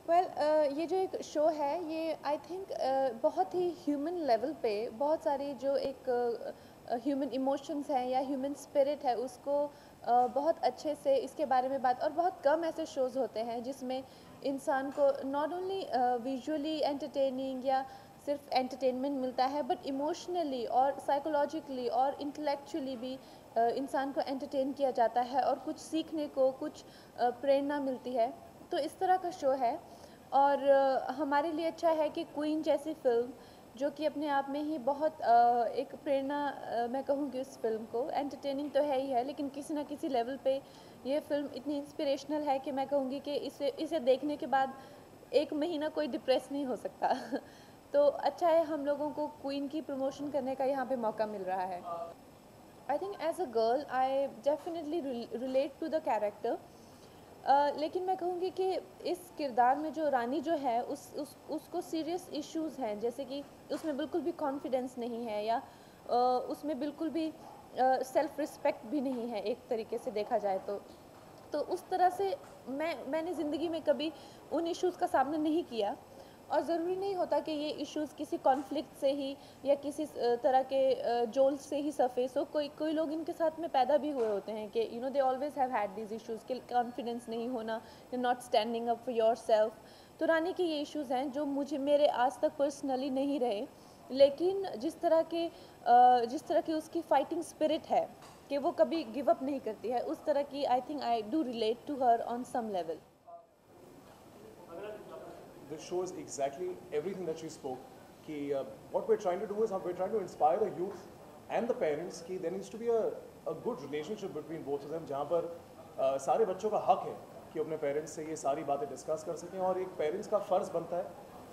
ये जो एक शो है ये आई थिंक बहुत ही ह्यूमन लेवल पे बहुत सारी जो एक ह्यूमन इमोशंस हैं या ह्यूमन स्पिरिट है उसको बहुत अच्छे से इसके बारे में बात। और बहुत कम ऐसे शोज़ होते हैं जिसमें इंसान को नॉट ओनली विजुअली एंटरटेनिंग या सिर्फ एंटरटेनमेंट मिलता है बट इमोशनली और साइकोलॉजिकली और इंटेलेक्चुअली भी इंसान को एंटरटेन किया जाता है और कुछ सीखने को कुछ प्रेरणा मिलती है। तो इस तरह का शो है। और हमारे लिए अच्छा है कि क्वीन जैसी फ़िल्म जो कि अपने आप में ही बहुत एक प्रेरणा, मैं कहूँगी उस फिल्म को एंटरटेनिंग तो है ही है लेकिन किसी ना किसी लेवल पे ये फ़िल्म इतनी इंस्पिरेशनल है कि मैं कहूँगी कि इसे देखने के बाद एक महीना कोई डिप्रेस नहीं हो सकता। तो अच्छा है हम लोगों को क्वीन की प्रमोशन करने का यहाँ पे मौका मिल रहा है। I think as a girl I definitely relate to the character. लेकिन मैं कहूँगी कि इस किरदार में जो रानी जो है उसको सीरियस इश्यूज़ हैं, जैसे कि उसमें बिल्कुल भी कॉन्फिडेंस नहीं है या उसमें बिल्कुल भी सेल्फ रिस्पेक्ट भी नहीं है एक तरीके से देखा जाए तो उस तरह से मैंने ज़िंदगी में कभी उन इश्यूज़ का सामना नहीं किया। और ज़रूरी नहीं होता कि ये इश्यूज़ किसी कॉन्फ्लिक्ट से ही या किसी तरह के जोल से ही सरफेस हो। कोई कोई लोग इनके साथ में पैदा भी हुए होते हैं कि they always have had these issues कि कॉन्फिडेंस नहीं होना या not standing up for your self. तो रानी के ये इश्यूज़ हैं जो मुझे मेरे आज तक पर्सनली नहीं रहे, लेकिन जिस तरह की उसकी फाइटिंग स्पिरिट है कि वो कभी गिव अप नहीं करती है, उस तरह की I think I do relate to her on some level. This shows exactly everything that she spoke. Ki, what we're trying to do is we're trying to inspire the youth and the parents कि there needs to be a good relationship between both of them जहाँ पर सारे बच्चों का हक है कि अपने पेरेंट्स से ये सारी बातें डिस्कस कर सकें और एक पेरेंट्स का फ़र्ज़ बनता है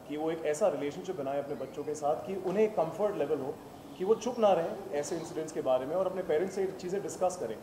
कि वो एक ऐसा रिलेशनशिप बनाए अपने बच्चों के साथ कि उन्हें एक कंफर्ट लेवल हो कि वो चुप ना रहें ऐसे इंसिडेंट्स के बारे में और अपने पेरेंट्स से चीज़ें डिस्कस करें